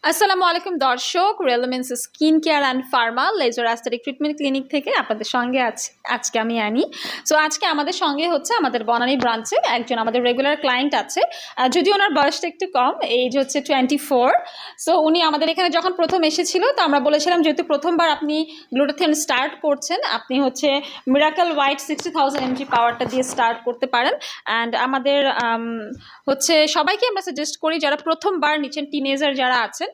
আসসালামু আলাইকুম দর্শক, রেলোমেন্স skin care and pharma laser aesthetic treatment clinic থেকে আপনাদের সঙ্গে আজকে আমি আনি। সো আজকে আমাদের সঙ্গে হচ্ছে আমাদের বনানী ব্রাঞ্চে একজন আমাদের রেগুলার ক্লায়েন্ট আছে। যদি ওনার বয়সটা একটু কম, এজ হচ্ছে 24। সো উনি আমাদের এখানে যখন প্রথম এসেছিল তো আমরা বলেছিলাম যেহেতু প্রথমবার আপনি গ্লুটাথিয়ন স্টার্ট করছেন, আপনি হচ্ছে মিরাকল হোয়াইট 60,000 mg পাওয়ারটা দিয়ে স্টার্ট করতে পারেন। অ্যান্ড আমাদের হচ্ছে সবাইকে আমরা সাজেস্ট করি যারা প্রথমবার নিচ্ছেন, টিনেজার যারা আছেন,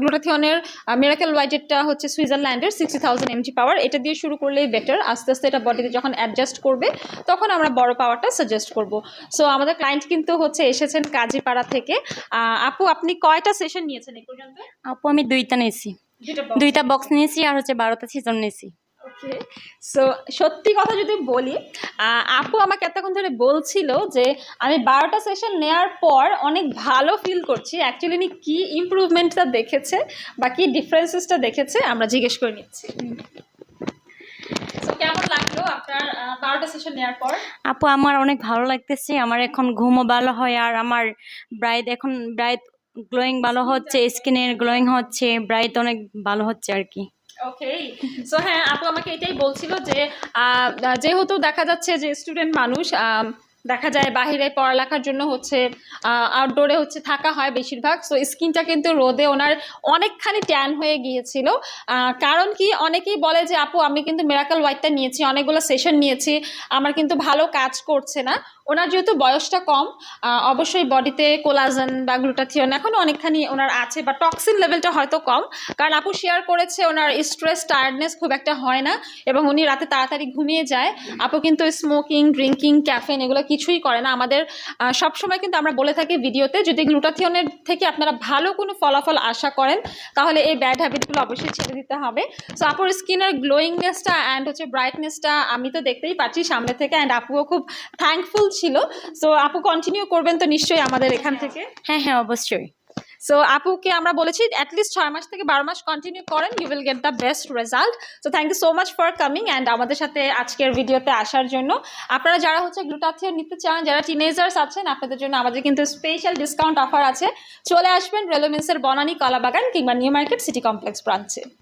গ্লুটাথিয়নের মিরাকেল হোয়াইটেরটা হচ্ছে সুইজারল্যান্ডের 60,000 mg পাওয়ার, এটা দিয়ে শুরু করলেই বেটার। আস্তে আস্তে এটা বডিতে যখন অ্যাডজাস্ট করবে তখন আমরা বড় পাওয়ারটা সাজেস্ট করব। সো আমাদের ক্লায়েন্ট কিন্তু হচ্ছে এসেছেন কাজীপাড়া থেকে। আপু, আপনি কয়টা সেশন নিয়েছেন এই পর্যন্ত? আপু আমি দুইটা নিয়েছি, দুইটা বক্স নিয়েছি আর হচ্ছে 12টা সিজন নিয়েছি। ওকে, সো সত্যি কথা যদি বলি, আপু আমাকে এতক্ষণ ধরে বলছিল যে আমি 12টা সেশন নেওয়ার পর অনেক ভালো ফিল করছি। অ্যাকচুয়ালি উনি কী ইমপ্রুভমেন্টটা দেখেছে বা কী ডিফারেন্সেসটা দেখেছে আমরা জিজ্ঞেস করে নিচ্ছি। কেমন লাগলো আপনার 12টা সেশন নেওয়ার পর? আপু আমার অনেক ভালো লাগতেছে, আমার এখন ঘুমও ভালো হয় আর আমার ব্রাইট গ্লোয়িং ভালো হচ্ছে, স্কিনের গ্লোয়িং হচ্ছে, ব্রাইট অনেক ভালো হচ্ছে আর কি। ওকে, সো হ্যাঁ, আপু আমাকে এটাই বলছিল যে যেহেতু দেখা যাচ্ছে যে স্টুডেন্ট মানুষ, দেখা যায় বাহিরে পড়ালেখার জন্য হচ্ছে আউটডোরে হচ্ছে থাকা হয় বেশিরভাগ। সো স্কিনটা কিন্তু রোদে ওনার অনেকখানি ট্যান হয়ে গিয়েছিল। কারণ কি, অনেকেই বলে যে আপু আমি কিন্তু মিরাকল হোয়াইটটা নিয়েছি, অনেকগুলো সেশন নিয়েছি, আমার কিন্তু ভালো কাজ করছে না। ওনার যেহেতু বয়সটা কম, অবশ্যই বডিতে কোলাজেন বা গ্লুটাথিয়ন এখনও অনেকখানি ওনার আছে, বা টক্সিন লেভেলটা হয়তো কম। কারণ আপু শেয়ার করেছে ওনার স্ট্রেস টায়ার্ডনেস খুব একটা হয় না এবং উনি রাতে তাড়াতাড়ি ঘুমিয়ে যায়। আপু কিন্তু স্মোকিং, ড্রিঙ্কিং, ক্যাফেন এগুলো কিছুই করে না। আমাদের সবসময় কিন্তু আমরা বলে থাকি ভিডিওতে, যদি গ্লুটাথিয়নের থেকে আপনারা ভালো কোনো ফলাফল আশা করেন তাহলে এই ব্যাড হ্যাবিটগুলো অবশ্যই ছেড়ে দিতে হবে। সো আপুর স্কিনের গ্লোয়িংনেসটা অ্যান্ড হচ্ছে ব্রাইটনেসটা আমি তো দেখতেই পাচ্ছি সামনে থেকে, অ্যান্ড আপুও খুব থ্যাঙ্কফুল ছিল। সো আপু কন্টিনিউ করবেন তো নিশ্চয়ই আমাদের এখান থেকে? হ্যাঁ হ্যাঁ, অবশ্যই। সো আপুকে আমরা বলেছি অ্যাটলিস্ট 6 মাস থেকে 12 মাস কন্টিনিউ করেন, you will get the best result. So thank you so much for coming and আমাদের সাথে আজকের ভিডিওতে আসার জন্য। আপনারা যারা হচ্ছে গ্লুটাথিয়ন নিতে চান, যারা টিনেজার্স আছেন, আপনাদের জন্য আমাদের কিন্তু স্পেশাল ডিসকাউন্ট অফার আছে। চলে আসবেন রেলোমেন্সের বনানী, কলাবাগান কিংবা নিউ মার্কেট সিটি কমপ্লেক্স ব্রাঞ্চে।